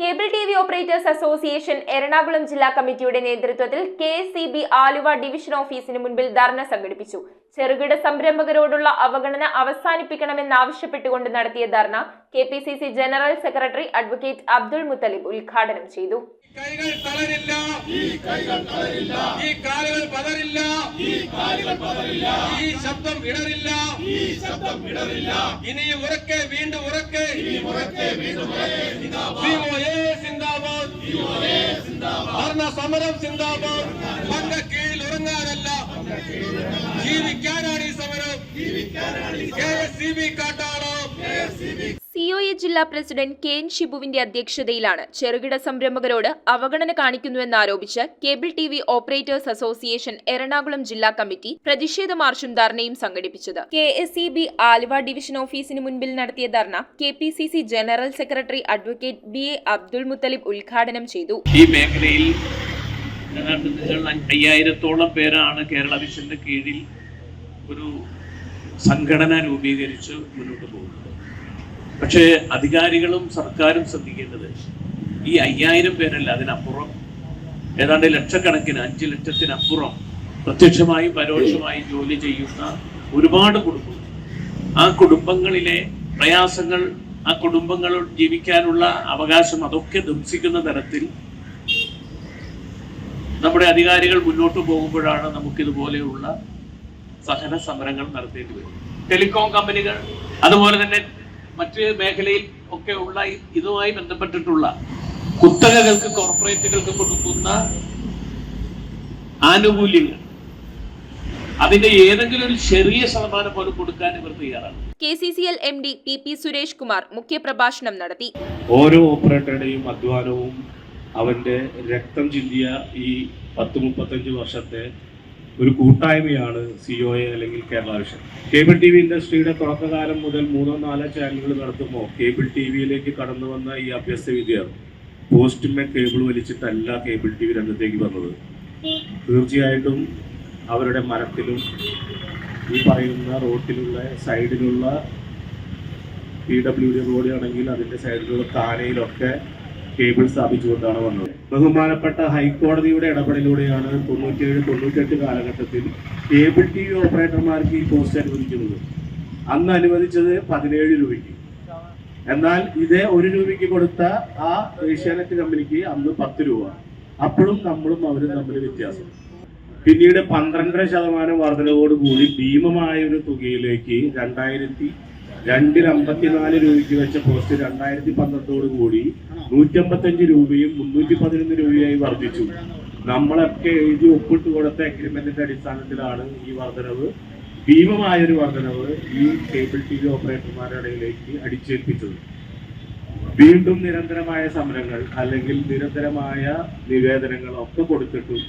Cable T V operators association Ernakulam ജില്ലാ കമ്മിറ്റിയുടെ നേതൃത്വത്തിൽ കെ.എസ്.ഇ.ബി. ആലുവ ഡിവിഷൻ ഓഫീസിന് മുൻപിൽ ധർണ സംഘടിപ്പിച്ചു. ചെറുകിട സംരംഭകരോടുള്ള അവഗണന അവസാനിപ്പിക്കണമെന്നാവശ്യപ്പെട്ടുകൊണ്ട് നടത്തിയ ധർണ KPCC general secretary advocate Abdul Muthalib ഉദ്ഘാടനം ചെയ്തു. കൈകൾ തളരില്ല, ഈ കാലുകൾ പതറില്ല, ഈ ശബ്ദം ഇടറില്ല, ഇനി ഉറക്കെ വീണ്ടും ഉറക്കെ സിന്ദാബാദ്, ധർണ സമരം സിന്ദാബാദ്. പങ്ക കീഴിൽ ഉറങ്ങാനല്ല, ജീവിക്കാനാണ് ഈ സമരം. കെ.എസ്.ഇ.ബി. കാട്ടാളോ. COA ജില്ലാ പ്രസിഡന്റ് കെ.എൻ. ഷിബുവിന്റെ അധ്യക്ഷതയിലാണ് ചെറുകിട സംരംഭകരോട് അവഗണന കാണിക്കുന്നുവെന്നാരോപിച്ച് cable T V operators association Ernakulam ജില്ലാ കമ്മിറ്റി പ്രതിഷേധ മാർച്ചും ധർണയും സംഘടിപ്പിച്ചത്. കെ.എസ്.ഇ.ബി. ആലുവ ഡിവിഷൻ ഓഫീസിന് മുൻപിൽ നടത്തിയ ധർണ KPCC general secretary advocate B A. Abdul Muthalib ഉദ്ഘാടനം ചെയ്തു. ഈ മേഖലയിൽ 5000-ഓളം പേരാണ് കേരള വിഷന്റെ കീഴിൽ ഒരു സംഘടന രൂപീകരിച്ച് മുന്നോട്ട് പോകുന്നത്. പക്ഷേ അധികാരികളും സർക്കാരും ശ്രദ്ധിക്കേണ്ടത് ഈ 5000 പേരല്ല, അതിനപ്പുറം ഏതാണ്ട് ലക്ഷക്കണക്കിന് 5 ലക്ഷത്തിനപ്പുറം പ്രത്യക്ഷമായും പരോക്ഷമായും ജോലി ചെയ്യുന്ന ഒരുപാട് കുടുംബങ്ങൾ. ആ കുടുംബങ്ങളിലെ പ്രയാസങ്ങൾ, ആ കുടുംബങ്ങൾ ജീവിക്കാനുള്ള അവകാശം അതൊക്കെ ധ്വംസിക്കുന്ന തരത്തിൽ നമ്മുടെ അധികാരികൾ മുന്നോട്ട് പോകുമ്പോഴാണ് നമുക്കിതുപോലെയുള്ള സഹന സമരങ്ങൾ നടത്തേണ്ടി വരും. ടെലികോം കമ്പനികൾ അതുപോലെ തന്നെ മറ്റ് മേഖലയിൽ ഒക്കെ ഉള്ള ഇതുമായി ബന്ധപ്പെട്ടിട്ടുള്ള കുത്തകകൾക്ക്, കോർപ്പറേറ്റുകൾക്ക് കൊടുക്കുന്ന ആനുകൂല്യങ്ങൾ, അതിന്റെ ഏതെങ്കിലും ഒരു ചെറിയ ശതമാനം പോലും കൊടുക്കാൻ ഇവർ തയ്യാറാണ്. KCCL MD PP Suresh Kumar മുഖ്യപ്രഭാഷണം നടത്തി. ഓരോ ഓപ്പറേറ്ററുടെയും അധ്വാനവും അവന്റെ രക്തം ചിന്തിയ ഈ 10-35 വർഷത്തെ ഒരു കൂട്ടായ്മയാണ് COA അല്ലെങ്കിൽ Kerala vision. Cable T V ഇൻഡസ്ട്രിയുടെ തുടക്കകാലം മുതൽ 3-4 ചാനലുകൾ നടത്തുമ്പോൾ കേബിൾ ടി വിയിലേക്ക് കടന്നു വന്ന ഈ അഭ്യസ്ത വിദ്യർ പോസ്റ്റ്മാൻ കേബിൾ വലിച്ചിട്ടല്ല കേബിൾ ടി വി രംഗത്തേക്ക് വന്നത്. തീർച്ചയായിട്ടും അവരുടെ മരത്തിലും ഈ പറയുന്ന റോഡിലുള്ള സൈഡിലുള്ള PWD റോഡ് ആണെങ്കിൽ അതിൻ്റെ സൈഡിലുള്ള താനയിലൊക്കെ കേബിൾ സ്ഥാപിച്ചുകൊണ്ടാണ് വന്നത്. ബഹുമാനപ്പെട്ട ഹൈക്കോടതിയുടെ ഇടപെടലിലൂടെയാണ് 97-98 കാലഘട്ടത്തിൽ കേബിൾ ടി വി ഓപ്പറേറ്റർമാർക്ക് ഈ പോസ്റ്റ് അനുവദിക്കുന്നത്. അന്ന് അനുവദിച്ചത് 17 രൂപയ്ക്ക്. എന്നാൽ ഇതേ 1 രൂപയ്ക്ക് കൊടുത്ത ആ ഏഷ്യാനെറ്റ് കമ്പനിക്ക് അന്ന് 10 രൂപ. അപ്പോഴും നമ്മളും അവരും തമ്മിൽ വ്യത്യാസം. പിന്നീട് 12% വർധനവോടുകൂടി ഭീമമായ ഒരു തുകയിലേക്ക് 2002-54 രൂപയ്ക്ക് വെച്ച പോസ്റ്റ് 2012 കൂടി 155 രൂപയും 311 രൂപയായി വർദ്ധിച്ചു. നമ്മളൊക്കെ എഴുതി ഒപ്പിട്ട് കൊടുത്ത അഗ്രിമെന്റിന്റെ അടിസ്ഥാനത്തിലാണ് ഈ വർധനവ്, ഭീമമായൊരു വർധനവ് ഈ കേബിൾ ടി വി ഓപ്പറേറ്റർമാരുടെ ഇടയിലേക്ക് അടിച്ചേൽപ്പിച്ചത്. വീണ്ടും നിരന്തരമായ സമരങ്ങൾ അല്ലെങ്കിൽ നിരന്തരമായ നിവേദനങ്ങൾ ഒക്കെ കൊടുത്തിട്ടും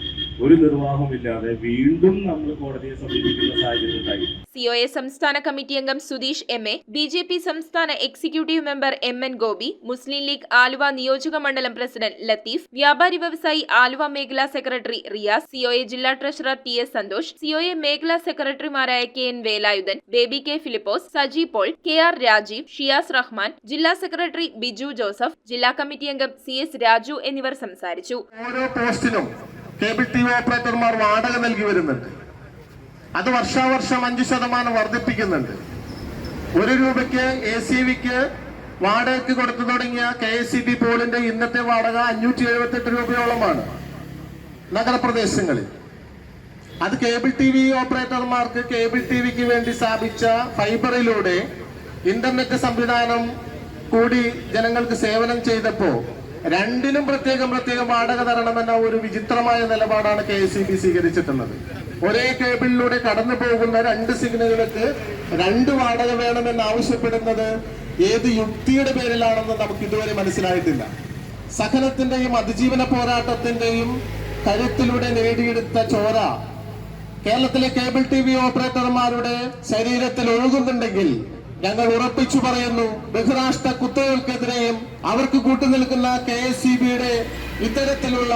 ഒരു നിർവാഹമില്ലാതെ വീണ്ടും നമ്മൾ കോടതിയെ സമീപിക്കുന്ന സാഹചര്യം ഉണ്ടായി. COA സംസ്ഥാന കമ്മിറ്റി അംഗം സുധീഷ് MA, BJP സംസ്ഥാന executive member MN Gopi, Muslim League Aluva നിയോജക മണ്ഡലം പ്രസിഡന്റ് ലത്തീഫ്, വ്യാപാരി വ്യവസായി ആലുവ മേഖലാ സെക്രട്ടറി റിയാസ്, COA ജില്ലാ ട്രഷറർ TS സന്തോഷ്, COA മേഖലാ സെക്രട്ടറിമാരായ KN Velayudhan, Baby K Philipose, Saji Paul, KR Rajeev, Shiyas Rahman, ജില്ലാ സെക്രട്ടറി ബിജു ജോസഫ്, ജില്ലാ കമ്മിറ്റി അംഗം CS രാജു എന്നിവർ സംസാരിച്ചു. ഓരോ പോസ്റ്റിനും കേബിൾ ടി വി ഓപ്പറേറ്റർമാർ വാടക നൽകി വരുന്നുണ്ട്. അത് വർഷാവർഷം 5% വർദ്ധിപ്പിക്കുന്നുണ്ട്. 1 രൂപയ്ക്ക് ACVക്ക് വാടകയ്ക്ക് കൊടുത്തു തുടങ്ങിയ KSEB പോളിന്റെ ഇന്നത്തെ വാടക 578 രൂപയോളമാണ് നഗരപ്രദേശങ്ങളിൽ. അത് കേബിൾ ടി വി ഓപ്പറേറ്റർമാർക്ക് കേബിൾ ടി വിക്ക് വേണ്ടി സ്ഥാപിച്ച ഫൈബറിലൂടെ ഇന്റർനെറ്റ് സംവിധാനം കൂടി ജനങ്ങൾക്ക് സേവനം ചെയ്തപ്പോ രണ്ടിനും പ്രത്യേകം വാടക തരണമെന്ന ഒരു വിചിത്രമായ നിലപാടാണ് KSEB സ്വീകരിച്ചിട്ടുള്ളത്. ഒരേ കേബിളിലൂടെ കടന്നു പോകുന്ന 2 സിഗ്നലുകൾക്ക് 2 വാടക വേണമെന്ന് ആവശ്യപ്പെടുന്നത് ഏത് യുക്തിയുടെ പേരിലാണെന്ന് നമുക്ക് ഇതുവരെ മനസ്സിലായിട്ടില്ല. സഹനത്തിന്റെയും അതിജീവന പോരാട്ടത്തിന്റെയും കരുത്തിലൂടെ നേടിയെടുത്ത ചോര കേരളത്തിലെ കേബിൾ ടി വി ഓപ്പറേറ്റർമാരുടെ ശരീരത്തിൽ ഒഴുകുന്നുണ്ടെങ്കിൽ ഞങ്ങൾ ഉറപ്പിച്ചു പറയുന്നു, ബഹുരാഷ്ട്ര കുത്തകൾക്കെതിരെയും അവർക്ക് കൂട്ടുനിൽക്കുന്ന KSEBയുടെ ഇത്തരത്തിലുള്ള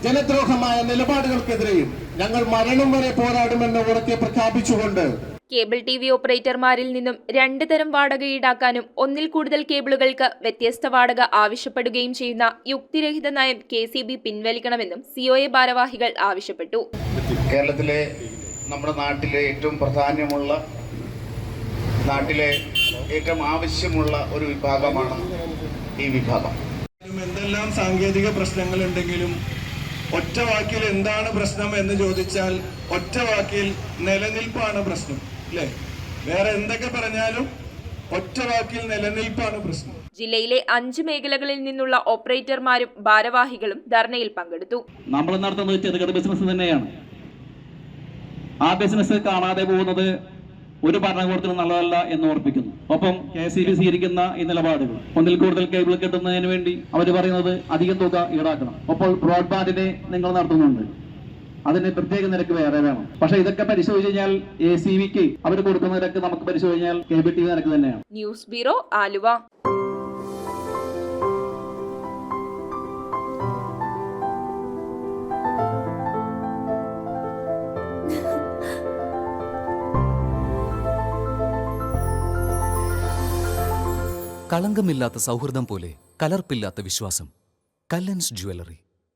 ജനദ്രോഹമായ നിലപാടുകൾക്കെതിരെയും ഞങ്ങൾ മരണം വരെ പോരാടുമെന്ന് ഉറക്കെ പ്രഖ്യാപിച്ചുകൊണ്ട് കേബിൾ TV ഓപ്പറേറ്റർമാരിൽ നിന്നും 2 തരം വാടക ഈടാക്കാനും ഒന്നിൽ കൂടുതൽ കേബിളുകൾക്ക് വ്യത്യസ്ത വാടക ആവശ്യപ്പെടുകയും ചെയ്യുന്ന യുക്തിരഹിത നയം KCB പിൻവലിക്കണമെന്നും COA ഭാരവാഹികൾ ആവശ്യപ്പെട്ടു. കേരളത്തിലെ നമ്മുടെ നാട്ടിലെ ഏറ്റവും പ്രാധാന്യമുള്ള നാട്ടിലെ ഏറ്റവും ആവശ്യമുള്ള ഒരു വിഭാഗമാണ് ഈ വിഭാഗം. എന്തെല്ലാം സാങ്കേതിക പ്രശ്നങ്ങളുണ്ടെങ്കിലും ഒറ്റ വാക്കിൽ എന്താണ് പ്രശ്നം എന്ന് ചോദിച്ചാൽ ഒറ്റ വാക്കിൽ നിലനിൽപ്പാണ് പ്രശ്നം, അല്ലേ? വേറെ എന്തൊക്കെ പറഞ്ഞാലും ഒറ്റ വാക്കിൽ നിലനിൽപ്പാണ് പ്രശ്നം. ജില്ലയിലെ 5 മേഖലകളിൽ നിന്നുള്ള ഓപ്പറേറ്റർമാരും ഭാരവാഹികളും ധർണയിൽ പങ്കെടുത്തു. നമ്മൾ നടത്തുന്നത് ചെറുകിട ബിസിനസ് തന്നെയാണ്. ആ ബിസിനസ് കാണാതെ പോകുന്നത് ഒരു ഭരണകൂടത്തിനും നല്ലതല്ല എന്ന് ഓർപ്പിക്കുന്നു. ഒപ്പം KCB സ്വീകരിക്കുന്ന ഈ നിലപാടുകൾ ഒന്നിൽ കൂടുതൽ കേബിൾ കിട്ടുന്നതിന് വേണ്ടി അവർ പറയുന്നത് അധികം തുക ഈടാക്കണം. അപ്പോൾ ബ്രോഡ്ബാൻഡിനെ നിങ്ങൾ നടത്തുന്നുണ്ട്, അതിന് പ്രത്യേക നിരക്ക് വേറെ വേണം. പക്ഷെ ഇതൊക്കെ പരിശോധിച്ച് കഴിഞ്ഞാൽ ACBക്ക് അവർ കൊടുക്കുന്ന നിരക്ക് നമുക്ക് പരിശോധിച്ച് കഴിഞ്ഞാൽ കേബിൾ TV നിരക്ക് തന്നെയാണ്. News bureau, Aluva. കളങ്കമില്ലാത്ത സൗഹൃദം പോലെ കലർപ്പില്ലാത്ത വിശ്വാസം. കല്ലൻസ് ജ്വല്ലറി.